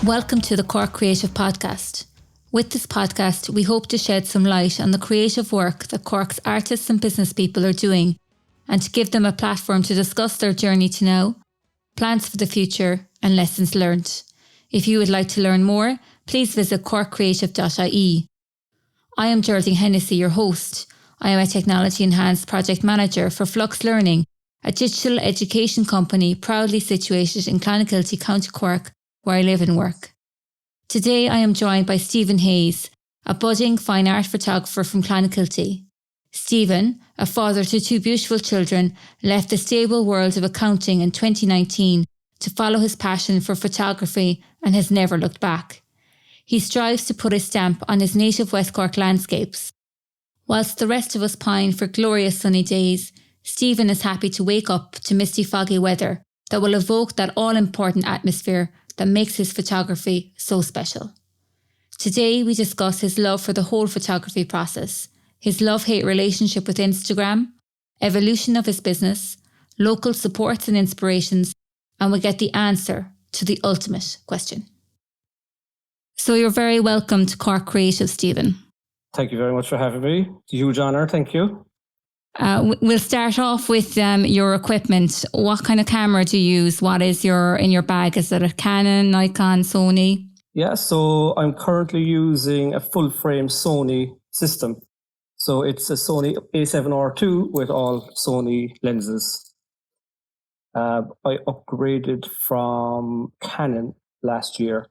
Welcome to the Cork Creative Podcast. With this podcast, we hope to shed some light on the creative work that Cork's artists and business people are doing and to give them a platform to discuss their journey to now, plans for the future and lessons learned. If you would like to learn more, please visit corkcreative.ie. I am Geraldine Hennessy, your host. I am a Technology Enhanced Project Manager for Flux Learning, a digital education company proudly situated in Clonakilty, County Cork, where I live and work. Today I am joined by Stephen Hayes, a budding fine art photographer from Clonakilty. Stephen, a father to two beautiful children, left the stable world of accounting in 2019 to follow his passion for photography and has never looked back. He strives to put a stamp on his native West Cork landscapes. Whilst the rest of us pine for glorious sunny days, Stephen is happy to wake up to misty foggy weather that will evoke that all-important atmosphere that makes his photography so special. Today we discuss his love for the whole photography process, his love-hate relationship with Instagram, evolution of his business, local supports and inspirations, and we get the answer to the ultimate question. So you're very welcome to Cork Creative, Stephen. Thank you very much for having me. It's a huge honour, thank you. We'll start off with your equipment. What kind of camera do you use? What is in your bag? Is it a Canon, Nikon, Sony? Yeah, so I'm currently using a full frame Sony system. So it's a Sony A7R2 with all Sony lenses. I upgraded from Canon last year.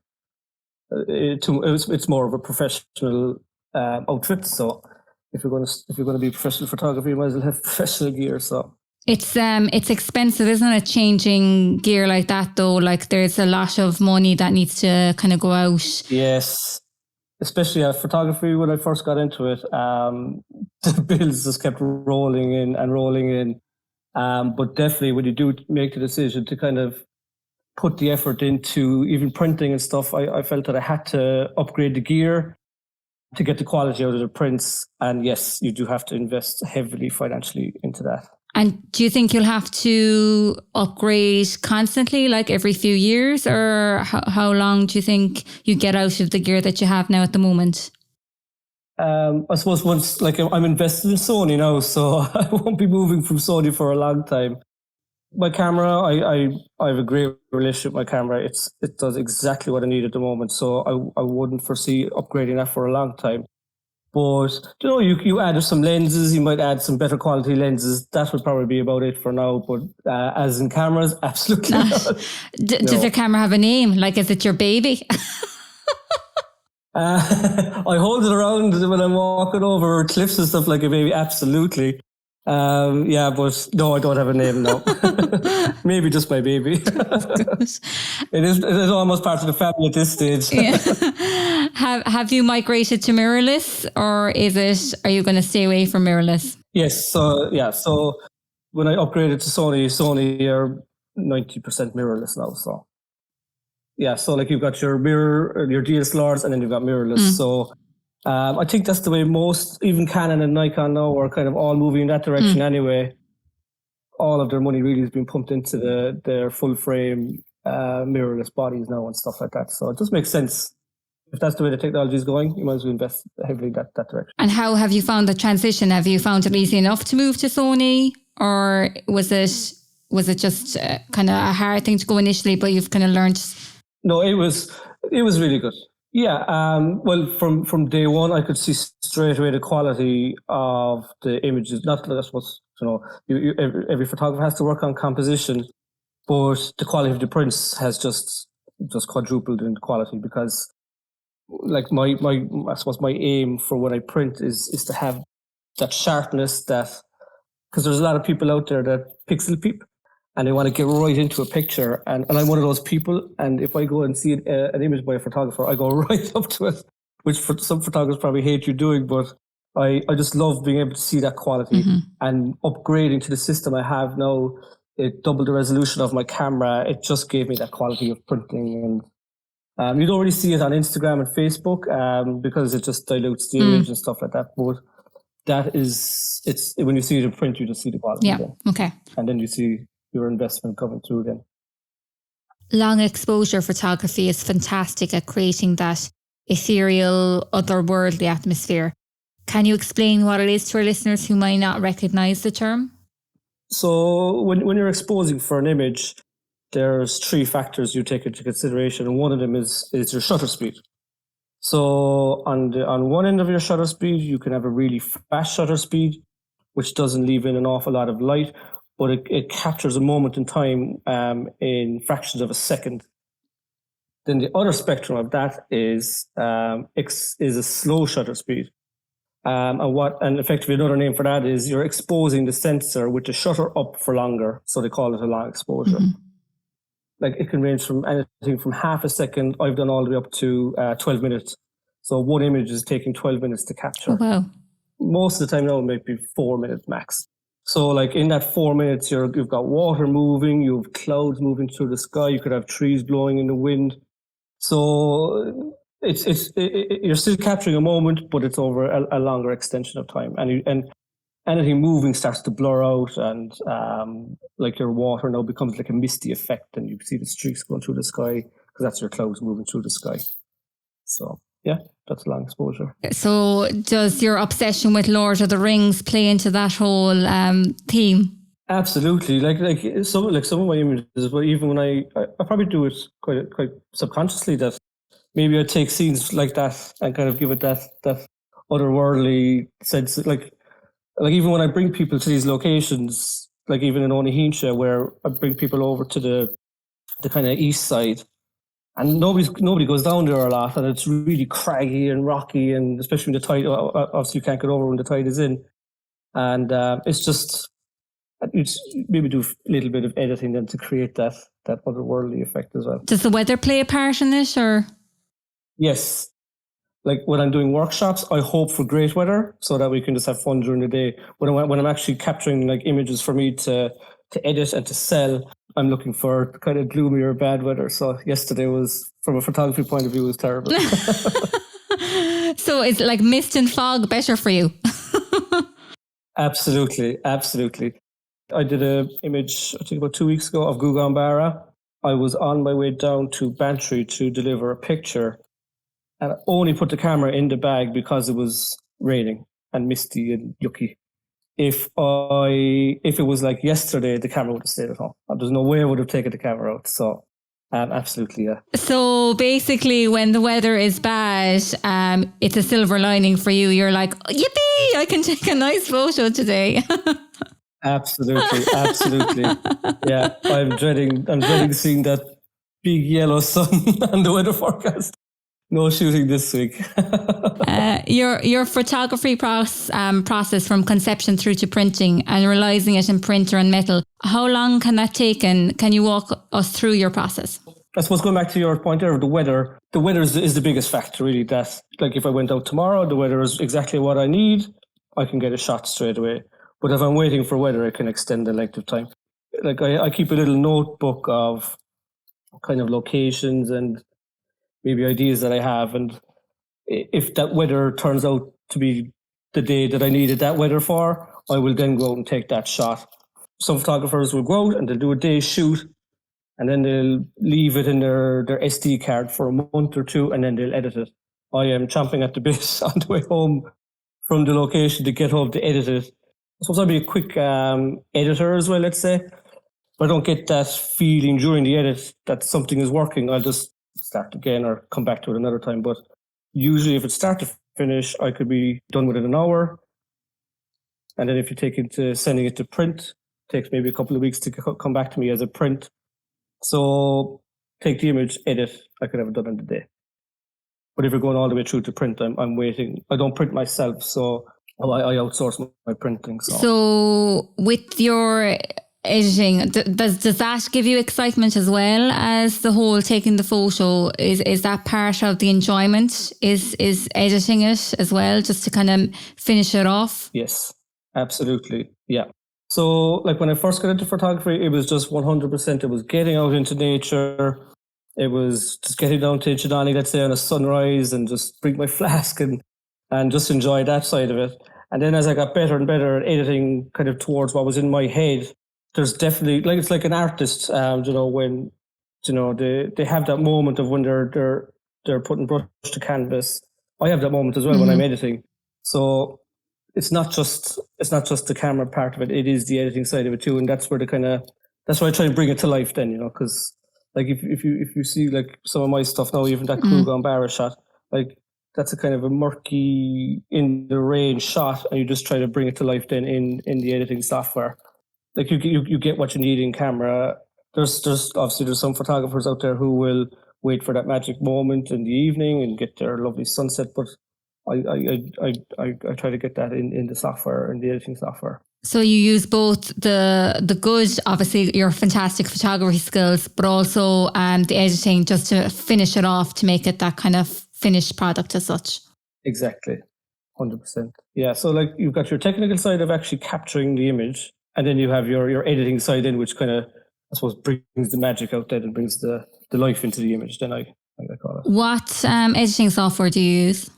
It's more of a professional outfit, so if you're going to be professional photography, you might as well have professional gear. So it's expensive, isn't it? Changing gear like that, though. Like there's a lot of money that needs to kind of go out. Yes, especially photography. When I first got into it, the bills just kept rolling in and rolling in. But definitely, when you do make the decision to kind of put the effort into even printing and stuff, I felt that I had to upgrade the gear to get the quality out of the prints. And yes, you do have to invest heavily financially into that. And do you think you'll have to upgrade constantly, like every few years? Or how long do you think you get out of the gear that you have now at the moment? I suppose once, I'm invested in Sony now, so I won't be moving from Sony for a long time. My camera, I have a great relationship with my camera. It does exactly what I need at the moment, so I wouldn't foresee upgrading that for a long time. But you add some lenses, you might add some better quality lenses. That would probably be about it for now. But as in cameras, absolutely not. Does your camera have a name? Like, is it your baby? I hold it around when I'm walking over cliffs and stuff like a baby. Absolutely. But no, I don't have a name now. Maybe just my baby. It is almost part of the family at this stage. Yeah. Have you migrated to mirrorless, or are you going to stay away from mirrorless? Yes. So when I upgraded to Sony are 90% mirrorless now. So yeah, so like you've got your mirror, your DSLRs, and then you've got mirrorless. So I think that's the way most, even Canon and Nikon now, are kind of all moving in that direction anyway. All of their money really has been pumped into their full frame mirrorless bodies now and stuff like that. So it just makes sense. If that's the way the technology is going, you might as well invest heavily in that direction. And how have you found the transition? Have you found it easy enough to move to Sony, or was it just kind of a hard thing to go initially, but you've kind of learned? No, it was really good. Yeah, well, from day one, I could see straight away the quality of the images. Not that I suppose, every photographer has to work on composition, but the quality of the prints has just quadrupled in quality, because like I suppose my aim for when I print is to have that sharpness, because there's a lot of people out there that pixel peep and they want to get right into a picture, and I'm one of those people, and if I go and see an image by a photographer, I go right up to it, which for some photographers probably hate you doing, but I just love being able to see that quality. And upgrading to the system I have now, it doubled the resolution of my camera. It just gave me that quality of printing, and you don't really see it on Instagram and Facebook because it just dilutes the image and stuff like that. But it's when you see it in print, you just see the quality. Yeah. Okay. And then you see your investment coming through then. Long exposure photography is fantastic at creating that ethereal, otherworldly atmosphere. Can you explain what it is to our listeners who might not recognise the term? So when you're exposing for an image, there's three factors you take into consideration, and one of them is your shutter speed. So on one end of your shutter speed, you can have a really fast shutter speed, which doesn't leave in an awful lot of light, but it captures a moment in time in fractions of a second. Then the other spectrum of that is a slow shutter speed. And effectively another name for that is you're exposing the sensor with the shutter up for longer. So they call it a long exposure. Mm-hmm. Like it can range from anything from half a second. I've done all the way up to 12 minutes. So one image is taking 12 minutes to capture. Oh, wow. Most of the time now it might be 4 minutes max. So like in that 4 minutes, you've got water moving, you have clouds moving through the sky, you could have trees blowing in the wind. So you're still capturing a moment, but it's over a longer extension of time. And anything moving starts to blur out, and like your water now becomes like a misty effect, and you see the streaks going through the sky because that's your clouds moving through the sky. So yeah, that's long exposure. So does your obsession with Lord of the Rings play into that whole theme? Absolutely. Like some of my images, but even when I probably do it quite subconsciously, that maybe I take scenes like that and kind of give it that otherworldly sense. Like even when I bring people to these locations, like even in Onihensha, where I bring people over to the kind of east side, and nobody goes down there a lot, and it's really craggy and rocky, and especially when the tide, obviously you can't get over when the tide is in, and it's just. You maybe do a little bit of editing then to create that otherworldly effect as well. Does the weather play a part in this, or? Yes. Like when I'm doing workshops, I hope for great weather so that we can just have fun during the day. When I'm actually capturing like images for me to edit and to sell, I'm looking for kind of gloomy or bad weather. So yesterday was, from a photography point of view, was terrible. So it's like mist and fog better for you? Absolutely. I did an image, I think about 2 weeks ago, of Gugambara. I was on my way down to Bantry to deliver a picture, and I only put the camera in the bag because it was raining and misty and yucky. If it was like yesterday, the camera would have stayed at home. There's no way I would have taken the camera out. So absolutely, yeah. So basically, when the weather is bad, it's a silver lining for you. You're like, yippee, I can take a nice photo today. Absolutely. Yeah, I'm dreading seeing that big yellow sun on the weather forecast. No shooting this week. Your photography process from conception through to printing and realising it in printer and metal, how long can that take, and can you walk us through your process? I suppose going back to your point there of the weather is the biggest factor, really. That, like, if I went out tomorrow, the weather is exactly what I need, I can get a shot straight away. But if I'm waiting for weather, it can extend the length of time. Like I keep a little notebook of kind of locations and maybe ideas that I have. And if that weather turns out to be the day that I needed that weather for, I will then go out and take that shot. Some photographers will go out and they'll do a day's shoot, and then they'll leave it in their SD card for a month or two, and then they'll edit it. I am chomping at the bit on the way home from the location to get home to edit it. I suppose I'll be a quick editor as well, let's say. If I don't get that feeling during the edit that something is working, I'll just start again or come back to it another time. But usually if it's start to finish, I could be done within an hour. And then if you take it to sending it to print, it takes maybe a couple of weeks to come back to me as a print. So take the image, edit, I could have it done in the day. But if you're going all the way through to print, I'm waiting. I don't print myself, so I outsource my printing. So with your editing, does that give you excitement as well as the whole taking the photo? Is that part of the enjoyment? Is editing it as well, just to kind of finish it off? Yes, absolutely. Yeah. So like when I first got into photography, it was just 100%. It was getting out into nature. It was just getting down to Inchydoney, let's say, on a sunrise, and just bring my flask and just enjoy that side of it. And then as I got better and better at editing kind of towards what was in my head, there's definitely, like, it's like an artist, when they have that moment of when they're putting brush to canvas. I have that moment as well when I'm editing. So it's not just the camera part of it. It is the editing side of it too, and that's where that's why I try to bring it to life. Then because like if you see like some of my stuff now, even that Cúigeán Barra shot, like that's a kind of a murky in the rain shot, and you just try to bring it to life then in the editing software. Like you get what you need in camera. There's obviously some photographers out there who will wait for that magic moment in the evening and get their lovely sunset, but I try to get that in the software, in the editing software. So you use both the good, obviously your fantastic photography skills, but also the editing just to finish it off, to make it that kind of finished product as such. Exactly, 100%. Yeah, so like you've got your technical side of actually capturing the image, and then you have your editing side in, which kind of, I suppose, brings the magic out there and brings the life into the image, then I call it. What editing software do you use?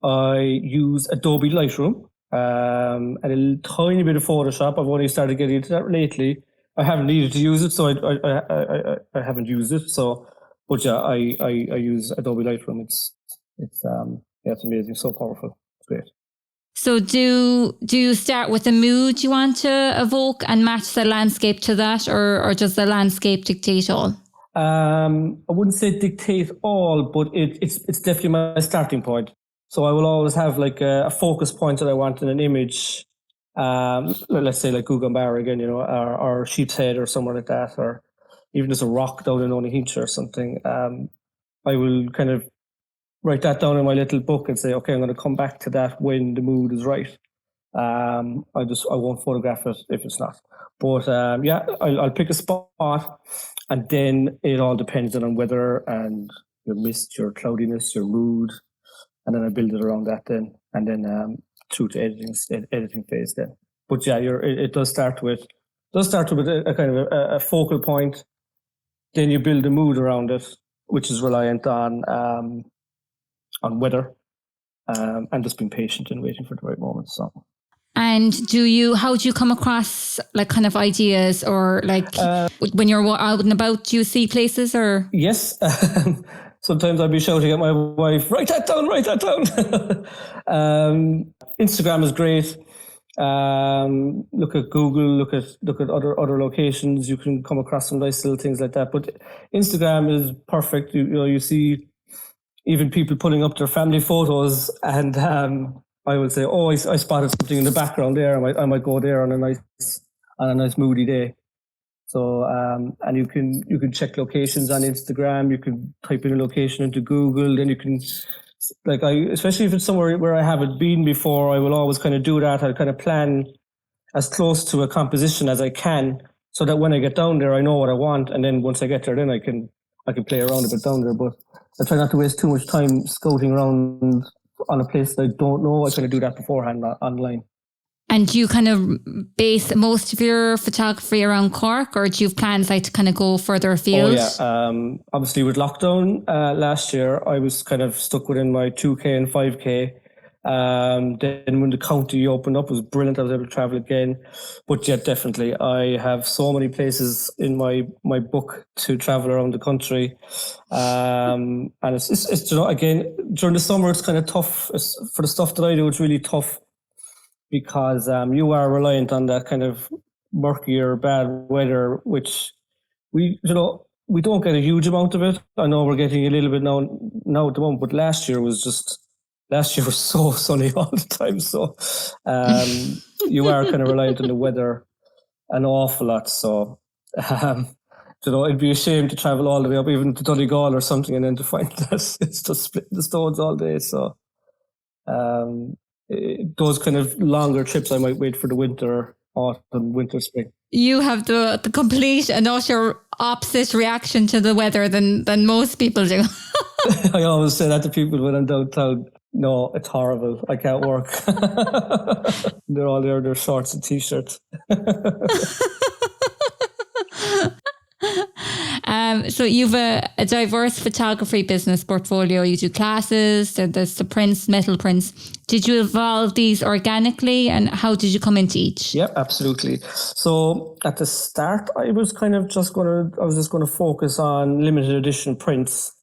I use Adobe Lightroom and a tiny bit of Photoshop. I've only started getting into that lately. I haven't needed to use it, so I haven't used it. So, but yeah, I use Adobe Lightroom. It's amazing, so powerful. It's great. So do you start with the mood you want to evoke and match the landscape to that, or does the landscape dictate all? I wouldn't say dictate all, but it's definitely my starting point. So I will always have like a focus point that I want in an image. Let's say like Cúigeán Barra again, or Sheep's Head or somewhere like that, or even just a rock down in Onighincha or something. I will kind of write that down in my little book and say, okay, I'm going to come back to that when the mood is right. I won't photograph it if it's not. But I'll pick a spot, and then it all depends on weather and your mist, your cloudiness, your mood. And then I build it around that then, and then through to editing phase then. But yeah, it does start with a kind of a focal point. Then you build a mood around it, which is reliant on weather, and just being patient and waiting for the right moment. So. And how do you come across like kind of ideas, or like when you're out and about, do you see places or? Yes. Sometimes I'll be shouting at my wife, write that down. Instagram is great. Look at Google, look at other locations. You can come across some nice little things like that. But Instagram is perfect. You see even people putting up their family photos, and I will say, oh, I spotted something in the background there. I might go there on a nice moody day. So and you can check locations on Instagram. You can type in a location into Google. Then you can, especially if it's somewhere where I haven't been before, I will always kind of do that. I kind of plan as close to a composition as I can, so that when I get down there, I know what I want. And then once I get there, then I can play around a bit down there. But I try not to waste too much time scouting around on a place that I don't know. I try to do that beforehand online. And do you kind of base most of your photography around Cork, or do you have plans like to kind of go further afield? Oh yeah, obviously with lockdown last year, I was kind of stuck within my 2K and 5K. Then when the county opened up, it was brilliant. I was able to travel again. But yeah, definitely, I have so many places in my book to travel around the country. And it's again, during the summer, it's kind of tough. For the stuff that I do, it's really tough, because you are reliant on that kind of murkier, bad weather, which we don't get a huge amount of it. I know we're getting a little bit now at the moment, but last year was so sunny all the time. So you are kind of reliant on the weather an awful lot. So it'd be a shame to travel all the way up even to Donegal or something, and then to find that it's just splitting the stones all day. So those kind of longer trips, I might wait for the winter, autumn, winter, spring. You have the complete and utter opposite reaction to the weather than most people do. I always say that to people when I'm downtown. No, it's horrible. I can't work. They're all there in their shorts and t-shirts. So you've a diverse photography business portfolio. You do classes, there's the prints, metal prints. Did you evolve these organically, and how did you come into each? Yeah, absolutely. So at the start, I was just going to focus on limited edition prints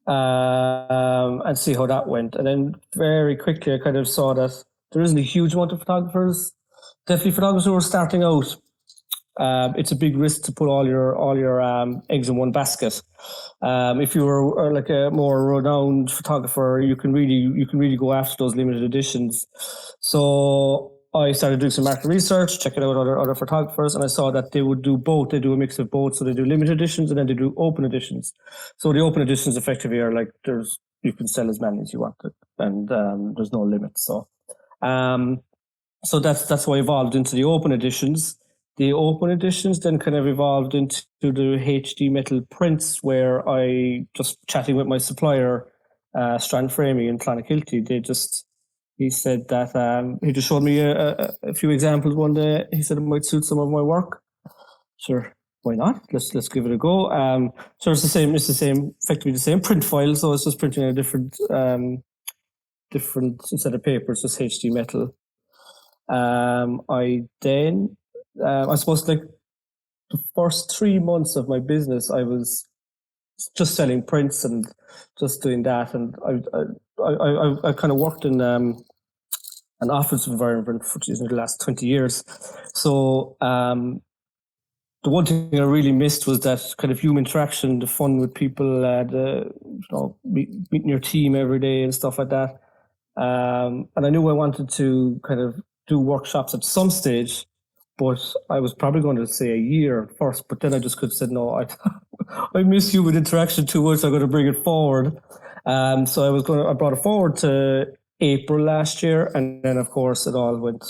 and see how that went. And then very quickly, I kind of saw that there isn't a huge amount of photographers. Definitely photographers who are starting out. It's a big risk to put all your eggs in one basket. If you were like a more renowned photographer, you can really go after those limited editions. So I started doing some market research, checking out other photographers, and I saw that they would do both. They do a mix of both. So they do limited editions and then they do open editions. So the open editions effectively are like you can sell as many as you want, and there's no limit. So that's why I evolved into the open editions. The open editions then kind of evolved into the HD metal prints, where I just chatting with my supplier, Strand Framing in Clonakilty. He said that he just showed me a few examples one day. He said it might suit some of my work. Sure, why not? Let's give it a go. So it's effectively the same print file. So it's just printing a different set of papers, just HD metal. I suppose like the first 3 months of my business, I was just selling prints and just doing that. And I kind of worked in an office environment for the last 20 years. So the one thing I really missed was that kind of human interaction, the fun with people, meeting your team every day and stuff like that. And I knew I wanted to kind of do workshops at some stage, but I was probably going to say a year first, but then I just could have said, no, I miss human interaction too much. I'm going to bring it forward. So I brought it forward to April last year. And then of course it all went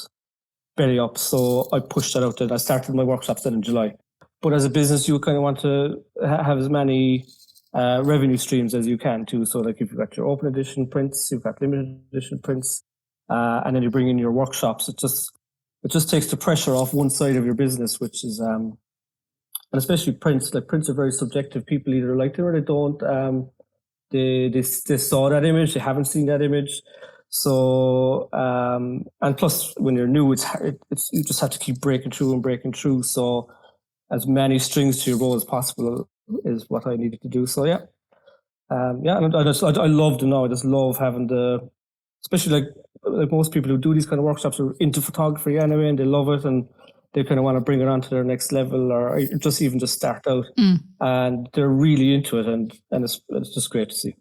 belly up. So I pushed that out then. I started my workshops then in July. But as a business, you kind of want to have as many revenue streams as you can too. So like if you've got your open edition prints, you've got limited edition prints, and then you bring in your workshops, it just takes the pressure off one side of your business, which is, and especially prints. Like prints are very subjective. People either like them or they don't. They saw that image, they haven't seen that image. So, and plus when you're new, you just have to keep breaking through. So as many strings to your bow as possible is what I needed to do. So yeah. And I love them now. I just love having especially like most people who do these kind of workshops are into photography anyway, and they love it, and they kind of want to bring it on to their next level, or just start out. And they're really into it, and it's just great to see.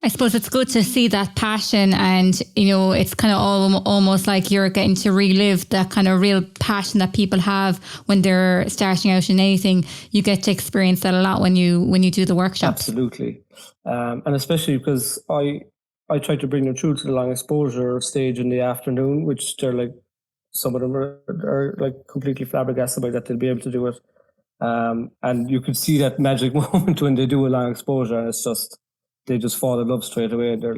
I suppose it's good to see that passion, and it's kind of almost like you're getting to relive that kind of real passion that people have when they're starting out in anything. You get to experience that a lot when you do the workshops. Absolutely, and especially because I try to bring them through to the long exposure stage in the afternoon, which they're like, some of them are like completely flabbergasted by that they'll be able to do it. And you could see that magic moment when they do a long exposure, and it's just, they just fall in love straight away. They're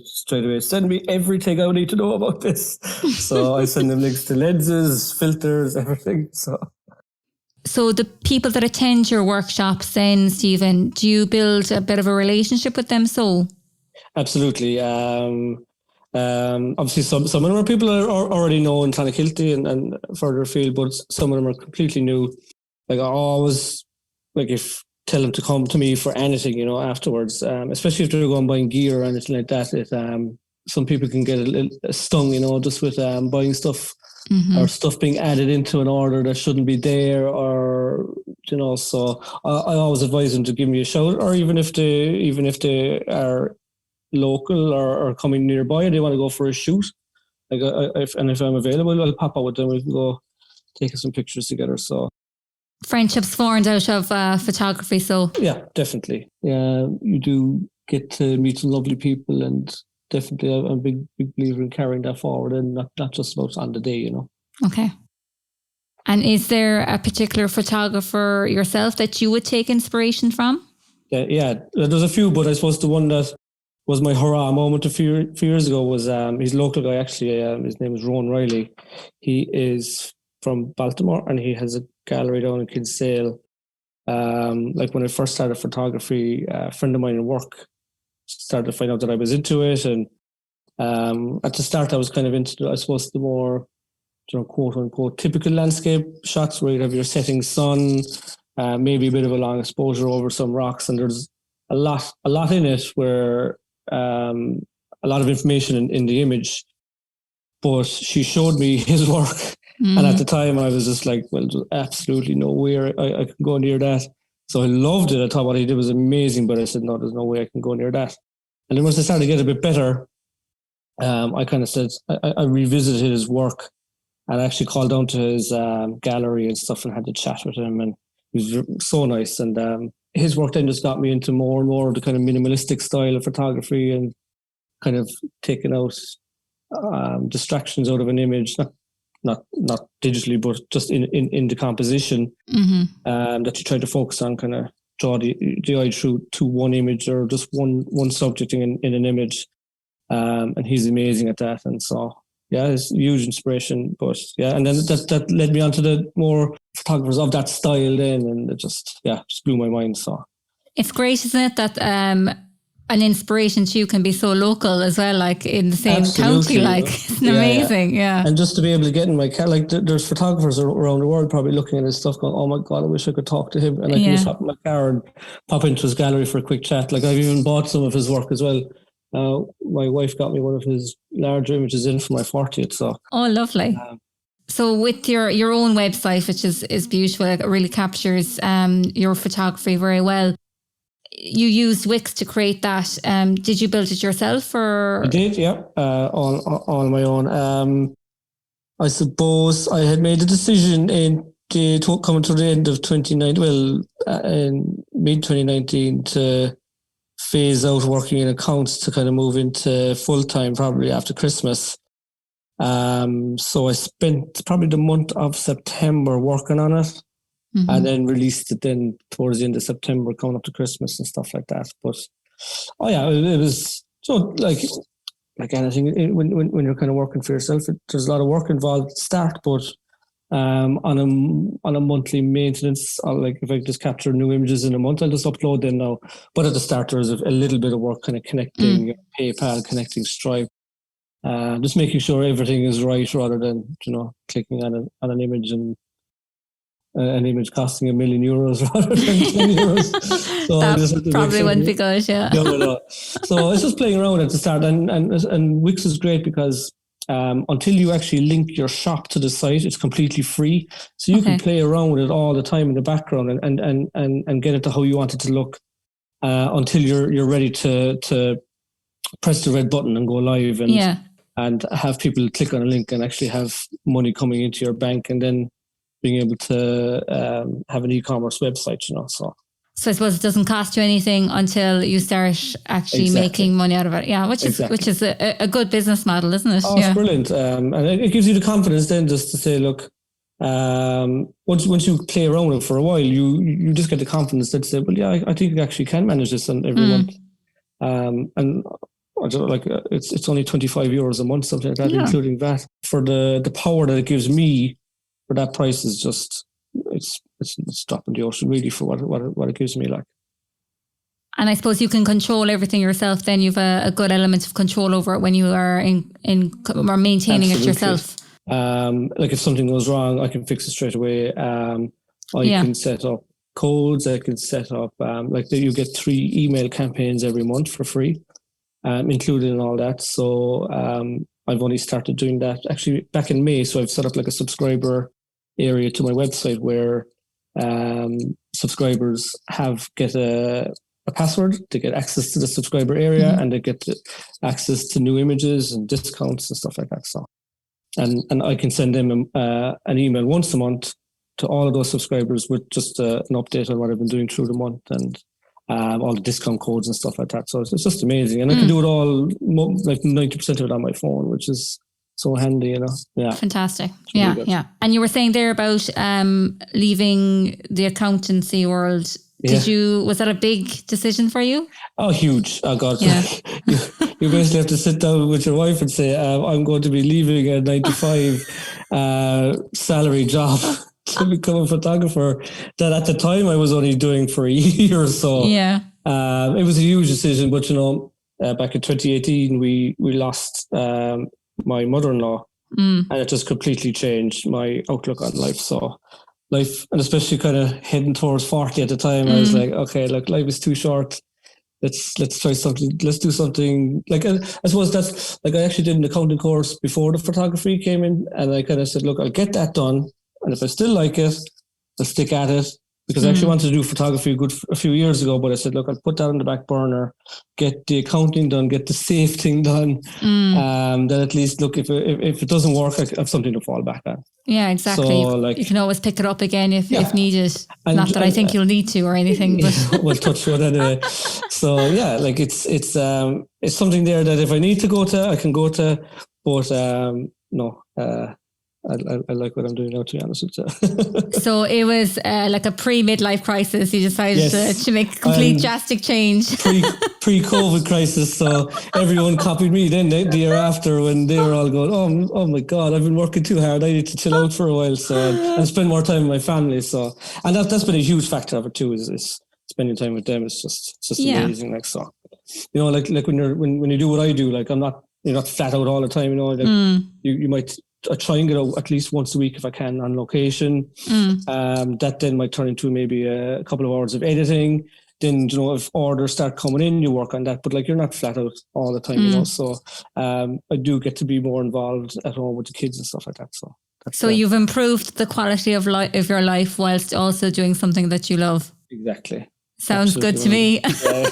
straight away, send me everything I need to know about this. So I send them links to lenses, filters, everything. So the people that attend your workshops then, Stephen, do you build a bit of a relationship with them? So absolutely. Obviously some of them are people that are already know in Clonakilty and further afield, but some of them are completely new. Like I always tell them to come to me for anything, afterwards, especially if they're going buying gear or anything like that. Some people can get a little stung, just with buying stuff, mm-hmm. or stuff being added into an order that shouldn't be there, or so I always advise them to give me a shout, or even if they are local or coming nearby and they want to go for a shoot, if I'm available, I'll pop out with them. We can go take some pictures together. So friendships formed out of photography. So yeah, definitely. Yeah, you do get to meet some lovely people, and definitely I'm a big believer in carrying that forward, and not just about on the day, Okay. And is there a particular photographer yourself that you would take inspiration from? Yeah, there's a few, but I suppose the one that was my hurrah moment a few years ago was he's a local guy actually. His name is Rowan Riley. He is from Baltimore, and he has a gallery down in Kinsale. Like when I first started photography, a friend of mine in work started to find out that I was into it. And at the start, I was kind of into, I suppose, the more, quote unquote, typical landscape shots where you have your setting sun, maybe a bit of a long exposure over some rocks. And there's a lot in it where a lot of information in the image. But she showed me his work. Mm-hmm. And at the time, I was just like, well, there's absolutely no way I can go near that. So I loved it. I thought what he did was amazing, but I said, no, there's no way I can go near that. And then once I started to get a bit better, I kind of said, I revisited his work and actually called down to his gallery and stuff and had to chat with him. And he was so nice. And his work then just got me into more and more of the kind of minimalistic style of photography and kind of taking out distractions out of an image, not digitally, but just in the composition, that you try to focus on, kind of draw the eye through to one image or just one subject in an image. And he's amazing at that. And so, yeah, it's huge inspiration. But yeah, and then that led me on to the more photographers of that style then, and it just blew my mind. So it's great, isn't it, that an inspiration to you can be so local as well, like in the same county, like it's amazing. Yeah. And just to be able to get in my car, like there's photographers around the world probably looking at his stuff going, oh my God, I wish I could talk to him. And I can just hop in my car and pop into his gallery for a quick chat. Like I've even bought some of his work as well. My wife got me one of his larger images in for my 40th. So. Oh, lovely. So with your own website, which is beautiful, it really captures your photography very well. You used Wix to create that. Did you build it yourself, or? I did, yeah, all on my own. I suppose I had made a decision coming to the end of 2019, in mid-2019, to phase out working in accounts to kind of move into full-time probably after Christmas. So I spent probably the month of September working on it. Mm-hmm. And then released it then towards the end of September, coming up to Christmas and stuff like that. But it was so like anything when you're kind of working for yourself, there's a lot of work involved at the start. But on a monthly maintenance, like if I just capture new images in a month, I'll just upload them now. But at the start, there's a little bit of work kind of connecting PayPal, connecting Stripe, just making sure everything is right rather than clicking on an image and an image costing €1 million rather than €10. So that probably wouldn't be good, yeah. No. So it's just playing around at the start, and Wix is great because until you actually link your shop to the site, it's completely free. So you can play around with it all the time in the background and get it to how you want it to look until you're ready to press the red button and go live and have people click on a link and actually have money coming into your bank, and then being able to have an e-commerce website, So I suppose it doesn't cost you anything until you start actually making money out of it. Yeah, which is a good business model, isn't it? Oh, it's brilliant. And it gives you the confidence then just to say, look, once you play around with it for a while, you just get the confidence that say, well, yeah, I think I actually can manage this every month. And I don't know, like it's only €25 a month, something like that, including that. For the power that it gives me, for that price is just it's dropping the ocean really for what it gives me, like. And I suppose you can control everything yourself. Then you've a good element of control over it when you are in or maintaining it yourself. Like if something goes wrong, I can fix it straight away. I can set up codes. I can set up you get 3 email campaigns every month for free, included in all that. So I've only started doing that actually back in May. So I've set up like a subscriber area to my website where subscribers get a password to get access to the subscriber area, and they get access to new images and discounts and stuff like that. So, and I can send them an email once a month to all of those subscribers with just an update on what I've been doing through the month and all the discount codes and stuff like that. So it's just amazing. And I can do it all, like 90% of it on my phone, which is so handy, Yeah. Fantastic. Yeah. And you were saying there about leaving the accountancy world. Was that a big decision for you? Oh, huge. Oh, God. Yeah. You basically have to sit down with your wife and say, I'm going to be leaving a 9 to 5 salary job to become a photographer that at the time I was only doing for a year or so. Yeah. It was a huge decision, but back in 2018, we lost my mother-in-law, and it just completely changed my outlook on life. So life, and especially kind of heading towards 40 at the time, I was like, okay, look, life is too short. Let's try something. Let's do something. Like, I suppose that's like, I actually did an accounting course before the photography came in, and I kind of said, look, I'll get that done, and if I still like it, I'll stick at it. Because I actually wanted to do photography a few years ago, but I said, look, I'll put that on the back burner, get the accounting done, get the safe thing done. Then at least, look, if it doesn't work, I have something to fall back on. Yeah, exactly. So, like, you can always pick it up again if needed. Not that I think you'll need to or anything, but we'll touch wood anyway. So yeah, like it's something there that if I need to go to, I can go to. But no. I like what I'm doing now, to be honest with you. So it was like a pre-midlife crisis. You decided to make a complete drastic change. Pre-COVID crisis. So everyone copied me then the year after, when they were all going, oh my God, I've been working too hard. I need to chill out for a while and spend more time with my family. So, and that's been a huge factor of it too, is spending time with them. It's just amazing. Like, so, like when you do what I do, like you're not flat out all the time, like you might, I try and get out at least once a week if I can on location. That then might turn into maybe a couple of hours of editing. Then, if orders start coming in, you work on that. But like, you're not flat out all the time, So I do get to be more involved at home with the kids and stuff like that. So you've improved the quality of your life whilst also doing something that you love. Exactly. Sounds good to me. Yeah.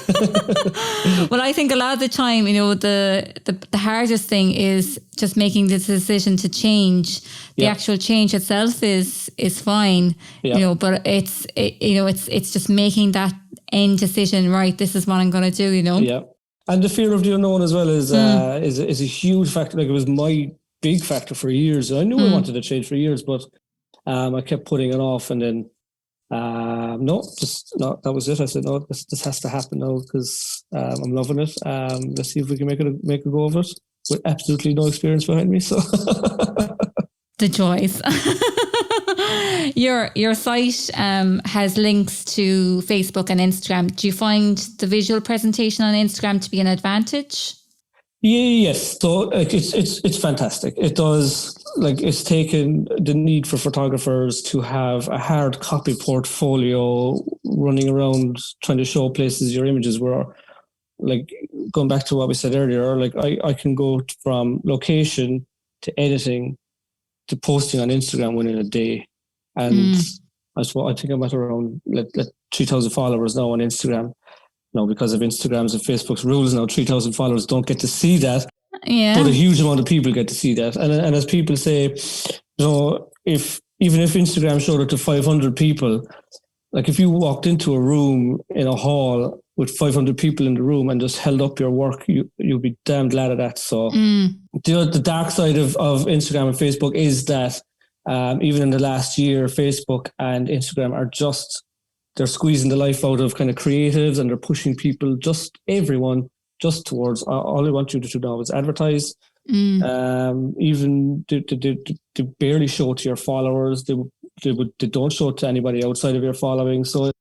Well, I think a lot of the time, the hardest thing is just making the decision to change. The actual change itself is fine, but it's just making that end decision. Right, this is what I'm going to do. Yeah, and the fear of the unknown as well is a huge factor. Like, it was my big factor for years. I knew I wanted to change for years, but I kept putting it off, and then. That was it. I said, no, this has to happen now, because I'm loving it. Let's see if we can make a go of it with absolutely no experience behind me. So the joys. Your site has links to Facebook and Instagram. Do you find the visual presentation on Instagram to be an advantage? Yes. So like, it's fantastic. It does, like, it's taken the need for photographers to have a hard copy portfolio running around trying to show places your images were. Like, going back to what we said earlier, like I can go from location to editing to posting on Instagram within a day. And I think I'm at around 3,000 followers now on Instagram. Because of Instagram's and Facebook's rules now, 3,000 followers don't get to see that. Yeah. But a huge amount of people get to see that. And as people say, even if Instagram showed it to 500 people, like, if you walked into a room in a hall with 500 people in the room and just held up your work, you'll be damn glad of that. So the dark side of Instagram and Facebook is that even in the last year, Facebook and Instagram are they're squeezing the life out of kind of creatives, and they're pushing people, everyone towards, all they want you to do now is advertise. Even they barely show it to your followers. They don't show it to anybody outside of your following. So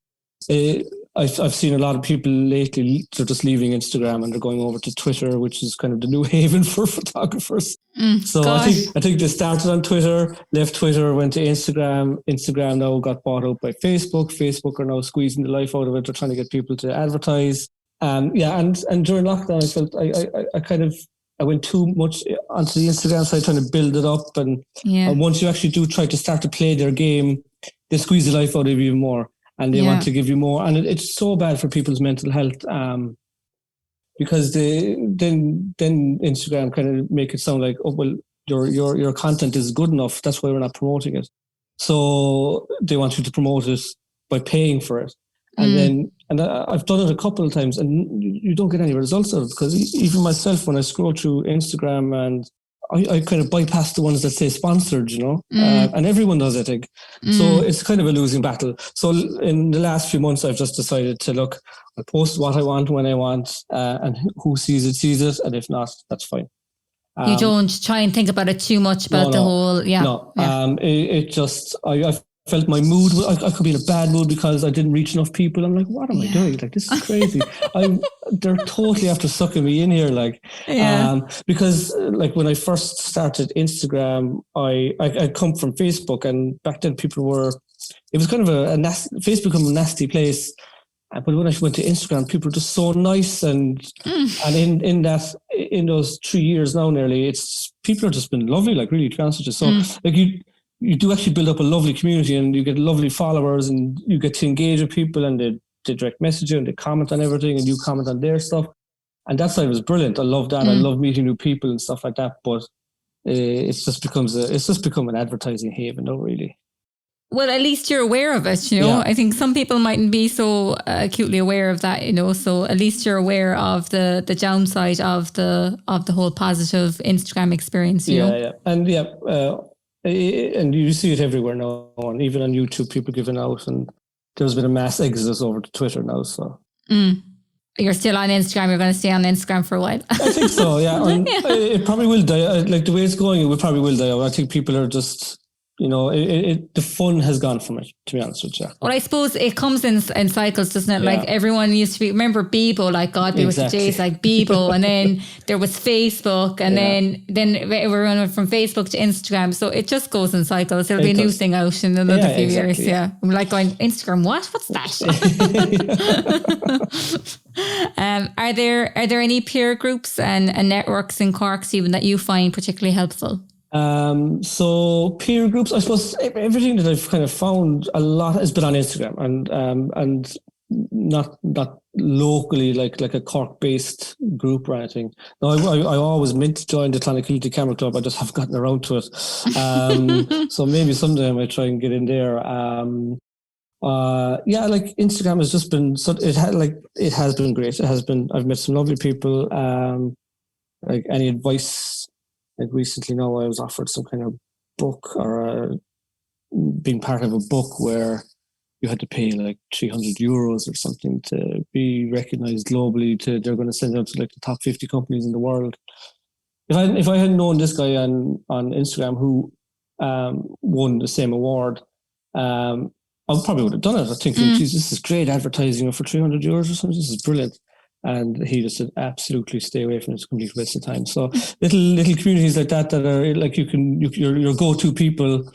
I've seen a lot of people lately, they're just leaving Instagram and they're going over to Twitter, which is kind of the new haven for photographers. So gosh. I think they started on Twitter, left Twitter, went to Instagram. Instagram now got bought out by Facebook. Facebook are now squeezing the life out of it. They're trying to get people to advertise. And during lockdown, I felt I went too much onto the Instagram side, trying to build it up. And once you actually do try to start to play their game, they squeeze the life out of you even more. And they want to give you more. And it's so bad for people's mental health, because then Instagram kind of make it sound like, oh, well, your content is good enough. That's why we're not promoting it. So they want you to promote it by paying for it. And I've done it a couple of times, and you don't get any results out of it, because even myself, when I scroll through Instagram, and I kind of bypass the ones that say sponsored, and everyone does, I think. So it's kind of a losing battle. So in the last few months, I've just decided to look, I'll post what I want when I want, and who sees it, and if not, that's fine. You don't try and think about it too much about the whole, No. It just, I felt my mood, I could be in a bad mood because I didn't reach enough people. I'm like, what am I doing? Like, this is crazy. They're totally after sucking me in here. Like, because like when I first started Instagram, I come from Facebook, and back then it was kind of a Facebook become a nasty place. But when I went to Instagram, people were just so nice, and in those 3 years now, nearly, people have just been lovely, like really transient. So like you do actually build up a lovely community, and you get lovely followers, and you get to engage with people, and they direct message you, and they comment on everything, and you comment on their stuff, and that side was brilliant. I love that. I love meeting new people and stuff like that. But it's just become an advertising haven now, really. Well, at least you're aware of it, you know. Yeah. I think some people mightn't be so acutely aware of that, you know. So at least you're aware of the downside of the whole positive Instagram experience, you know. And you see it everywhere now, and even on YouTube, people giving out, and there's been a mass exodus over to Twitter now. So you're still on Instagram. You're going to stay on Instagram for a while. I think so. Yeah, it probably will die. Like the way it's going, it probably will die. I think people are just, you know, the fun has gone from it, to be honest with you. Well, I suppose it comes in cycles, doesn't it? Yeah. Like everyone used to be, remember Bebo, like God be with the J's, like Bebo. And then there was Facebook, and then everyone went from Facebook to Instagram. So it just goes in cycles. There'll be a new thing out in another few years. Yeah. I'm like going, Instagram, what's that? Are there any peer groups and networks in Cork, Stephen, that you find particularly helpful? So peer groups, I suppose everything that I've kind of found a lot has been on Instagram, and not locally like a Cork based group or anything. No, I always meant to join the Clonakilty Camera Club. I just haven't gotten around to it. So maybe someday I might try and get in there. Like Instagram has just been it has been great. It has been. I've met some lovely people. Like any advice. Like recently now I was offered some kind of book or being part of a book where you had to pay like €300 or something to be recognized globally. They're going to send it out to like the top 50 companies in the world. If I had known this guy on Instagram who won the same award, I probably would have done it. I'm thinking, geez, this is great advertising for €300 or something. This is brilliant. And he just said, absolutely stay away from it. It's a complete waste of time. So little communities like that are like your go-to people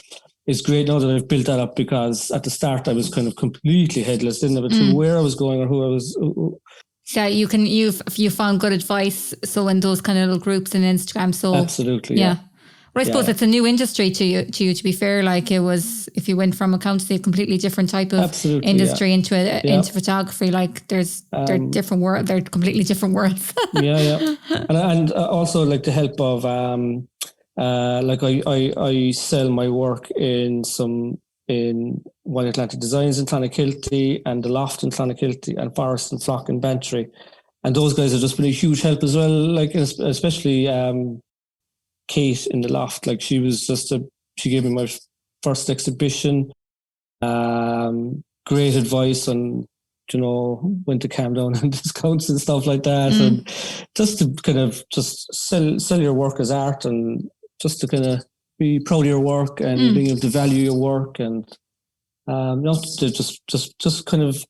is great now that I've built that up, because at the start I was kind of completely headless, didn't have a clue where I was going or who I was. So you found good advice. So in those kind of little groups in Instagram. So absolutely. Yeah. Well, I suppose it's a new industry to you, to be fair. Like it was, if you went from accountancy, a completely different type of industry into photography, like they're different world, they're completely different worlds. And also like the help of, like I sell my work in One Atlantic Designs in Clonakilty, and the Loft in Clonakilty, and Forest and Flock in Bantry. And those guys have just been a huge help as well. Like especially, Kate in the Loft, like she gave me my first exhibition. Great advice on, you know, when to calm down on discounts and stuff like that, and just to kind of just sell your work as art, and just to kind of be proud of your work and being able to value your work, and not to just kind of.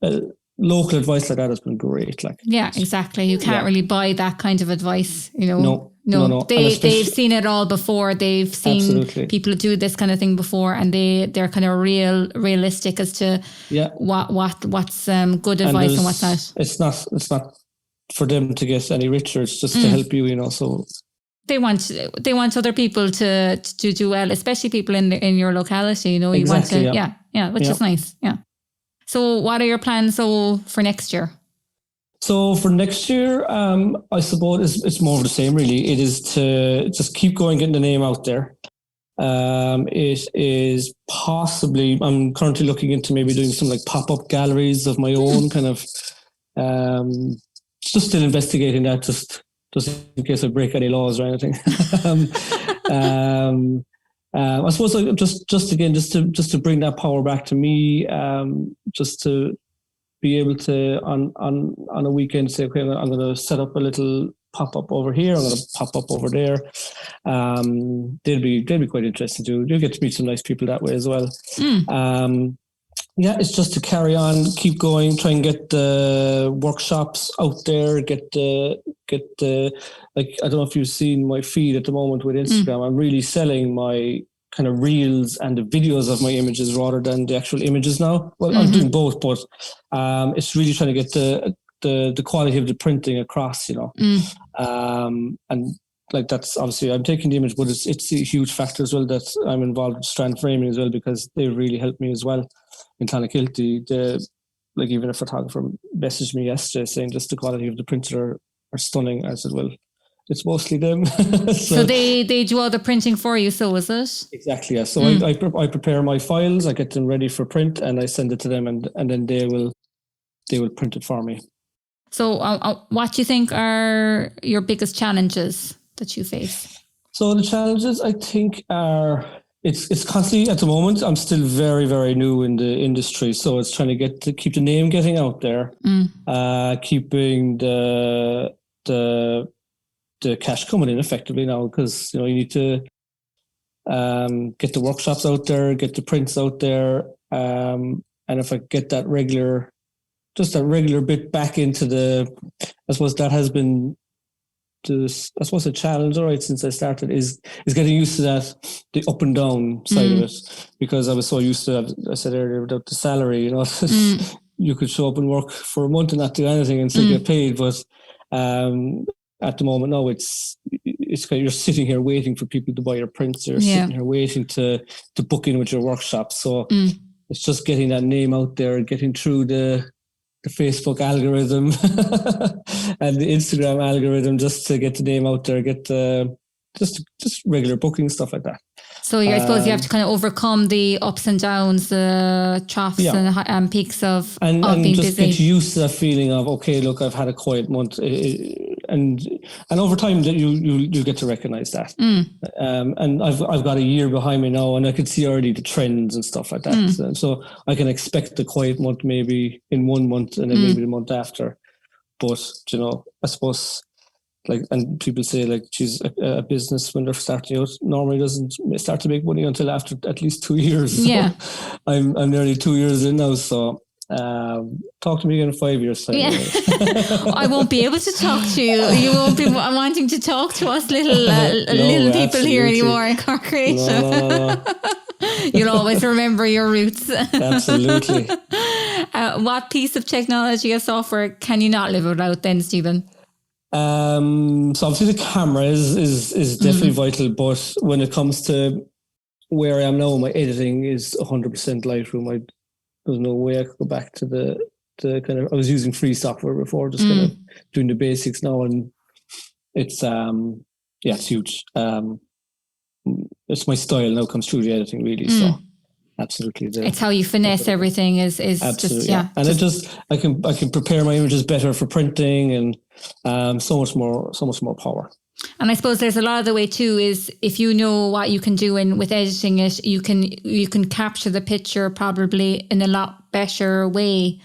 Local advice like that has been great. Like, yeah, exactly. You can't really buy that kind of advice, you know. No. They've seen it all before. They've seen people do this kind of thing before, and they're kind of realistic as to what's good advice and what's not. It's not for them to get any richer. It's just to help you, you know. So they want other people to do well, especially people in your locality. You know, you want to which is nice. Yeah. So what are your plans for next year? So for next year, I suppose it's more of the same, really. It is to just keep going, getting the name out there. It is possibly, I'm currently looking into maybe doing some like pop-up galleries of my own, kind of, just still investigating that, just in case I break any laws or anything. I suppose just to bring that power back to me, just to be able to on a weekend say, okay, I'm going to set up a little pop up over here. I'm going to pop up over there. They'll be quite interesting too. You'll get to meet some nice people that way as well. Yeah, it's just to carry on, keep going, try and get the workshops out there, get the like, I don't know if you've seen my feed at the moment with Instagram. I'm really selling my kind of reels and the videos of my images rather than the actual images now. Well, I'm doing both, but it's really trying to get the quality of the printing across, you know. And like, that's obviously, I'm taking the image, but it's a huge factor as well that I'm involved with Strand Framing as well, because they really helped me as well in Clonakilty. Like, even a photographer messaged me yesterday saying just the quality of the prints are stunning. I said, well, it's mostly them. So they do all the printing for you, so is it? Exactly, yeah. So I prepare my files, I get them ready for print, and I send it to them, and then they will print it for me. So what do you think are your biggest challenges that you face? So the challenges, I think, are it's constantly, at the moment, I'm still very, very new in the industry, so it's trying to keep the name getting out there, keeping the cash coming in effectively now, because, you know, you need to get the workshops out there, get the prints out there, and if I get that regular bit back into I suppose that has been a challenge, all right, since I started, is getting used to that, the up and down side of it, because I was so used to that. I said earlier about the salary, you know, you could show up and work for a month and not do anything and still get paid, but at the moment, no, it's kind of, you're sitting here waiting for people to buy your prints. You're sitting here waiting to book in with your workshop. So it's just getting that name out there, getting through the Facebook algorithm and the Instagram algorithm, just to get the name out there, get just regular booking, stuff like that. So I suppose you have to kind of overcome the ups and downs, the troughs and peaks of being just busy. get used to that feeling of, okay, look, I've had a quiet month, and over time that you get to recognize that. And I've got a year behind me now, and I can see already the trends and stuff like that. So I can expect a quiet month maybe in 1 month, and then maybe the month after. But, you know, I suppose, like, and people say, like, geez, a business when they're starting out normally doesn't start to make money until after at least 2 years. So yeah, I'm nearly 2 years in now, so talk to me again in 5 years' time. Yeah. I won't be able to talk to you. You won't be wanting to talk to us little people here anymore in Cork Creation. No. You'll always remember your roots. Absolutely. What piece of technology or software can you not live without then, Stephen? So obviously the camera is definitely vital, but when it comes to where I am now, my editing is 100% Lightroom. There's no way I could go back to the kind of, I was using free software before, just kind of doing the basics now, and it's it's huge. It's my style now, comes through the editing really. So absolutely, it's how you finesse everything. Is absolutely, just and I can prepare my images better for printing, and so much more power. And I suppose there's a lot of the way too is if you know what you can do with editing it, you can capture the picture probably in a lot better way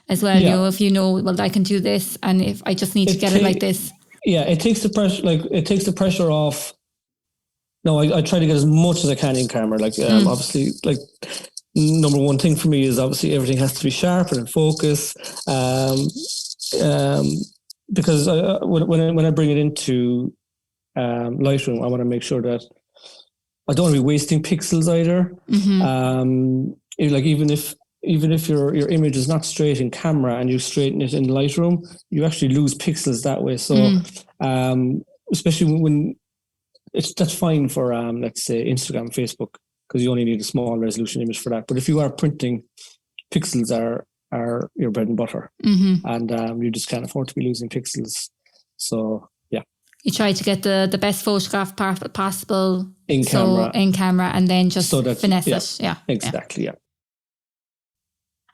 as well. You know, if you know, well, I can do this, and if I just need to get it like this. Yeah, it takes the pressure. Like, it takes the pressure off. No, I try to get as much as I can in camera. Like, obviously, like, number one thing for me is obviously everything has to be sharp and in focus. Because when I bring it into Lightroom, I want to make sure that I don't want to be wasting pixels either. Like, even if your image is not straight in camera and you straighten it in Lightroom, you actually lose pixels that way. So especially when that's fine for let's say Instagram, Facebook, because you only need a small resolution image for that. But if you are printing, pixels are your bread and butter, and you just can't afford to be losing pixels. So you try to get the best photograph possible in camera, and then just finesse it. Yeah, exactly. Yeah.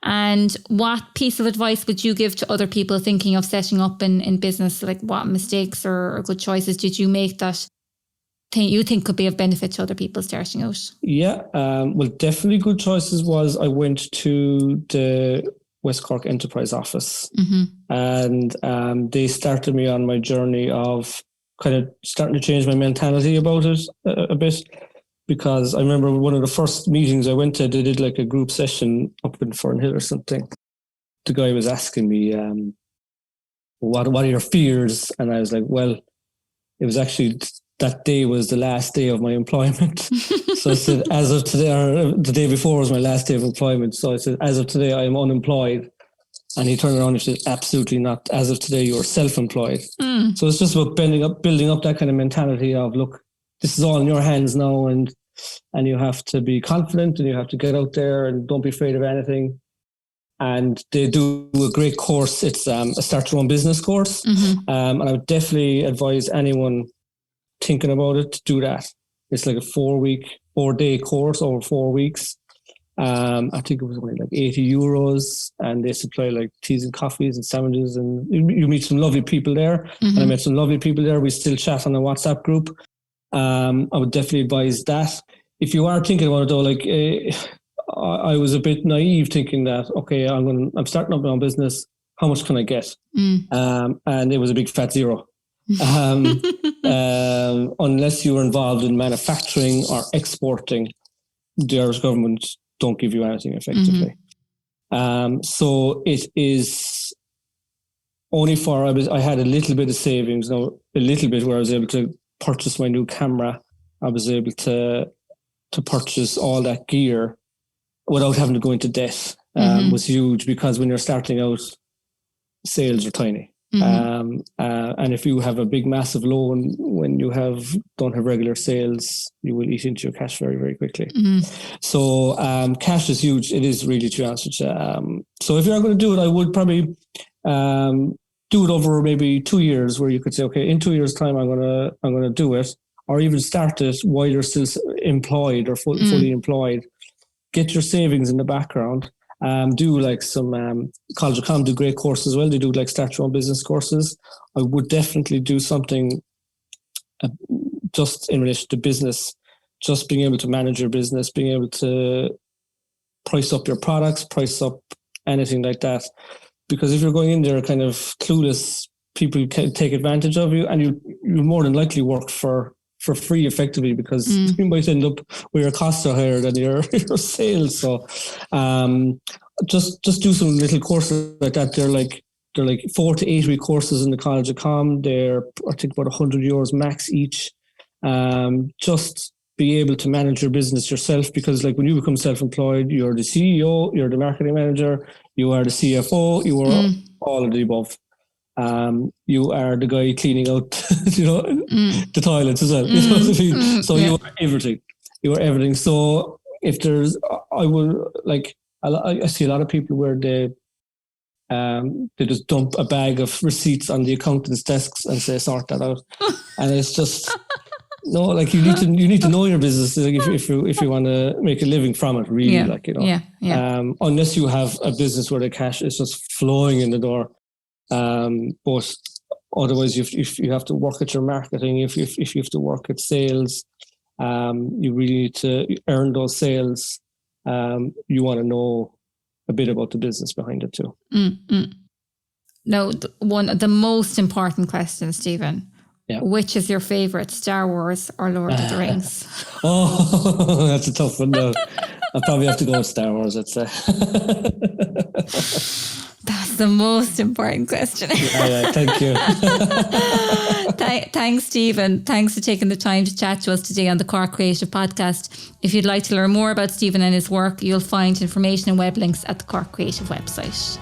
And what piece of advice would you give to other people thinking of setting up in business? Like, what mistakes or good choices did you make that you think could be of benefit to other people starting out? Yeah, well, definitely good choices was I went to the West Cork Enterprise Office. And they started me on my journey of kind of starting to change my mentality about it a bit. Because I remember one of the first meetings I went to, they did like a group session up in Fernhill or something. The guy was asking me, what are your fears? And I was like, well, it was actually, that day was the last day of my employment. So I said, as of today, or the day before was my last day of employment. So I said, as of today, I am unemployed. And he turned around and said, absolutely not. As of today, you're self-employed. So it's just about building up that kind of mentality of, look, this is all in your hands now, and you have to be confident, and you have to get out there and don't be afraid of anything. And they do a great course. It's a Start Your Own Business course. And I would definitely advise anyone thinking about it to do that. It's like a 4-day course over 4 weeks. I think it was only like €80, and they supply like teas and coffees and sandwiches, and you meet some lovely people there. And I met some lovely people there. We still chat on a WhatsApp group. I would definitely advise that. If you are thinking about it though, like I was a bit naive thinking that, okay, I'm starting up my own business. How much can I get? And it was a big fat zero. Unless you were involved in manufacturing or exporting, the Irish government don't give you anything effectively. So it is only for, I had a little bit of savings, a little bit, where I was able to purchase my new camera. I was able to purchase all that gear without having to go into debt. Was huge, because when you're starting out, sales are tiny. And if you have a big, massive loan, when you don't have regular sales, you will eat into your cash very, very quickly. So cash is huge. It is really, to answer. So if you're going to do it, I would probably do it over maybe 2 years, where you could say, okay, in 2 years' time, I'm gonna do it, or even start it while you're still employed or fully employed. Get your savings in the background. Do like some College of Com do great courses as well. They do like Start Your Own Business courses. I would definitely do something just in relation to business, just being able to manage your business, being able to price up your products, price up anything like that. Because if you're going in there kind of clueless, people can take advantage of you, and you more than likely work for free effectively, because you might end up where your costs are higher than your sales. So just do some little courses like that. They're like 4 to 8 week courses in the College of Com. They're, I think, about €100 max each. Just be able to manage your business yourself, because like when you become self-employed, you're the CEO, you're the marketing manager, you are the CFO, you are all of the above. You are the guy cleaning out, the toilets as well. You know what I mean? So you are everything. You are everything. So if there's, I see a lot of people where they just dump a bag of receipts on the accountant's desks and say, sort that out. And it's just, no, like you need to know your business, like if you want to make a living from it, really, unless you have a business where the cash is just flowing in the door. But otherwise, if you have to work at your marketing, if you have to work at sales, you really need to earn those sales. You want to know a bit about the business behind it too. Now, one of the most important questions, Stephen. Yeah. Which is your favourite, Star Wars or Lord of the Rings? Oh, that's a tough one. No, I'll probably have to go with Star Wars, I'd say. That's the most important question. Yeah, thank you. Thanks, Stephen. Thanks for taking the time to chat to us today on the Cork Creative Podcast. If you'd like to learn more about Stephen and his work, you'll find information and web links at the Cork Creative website.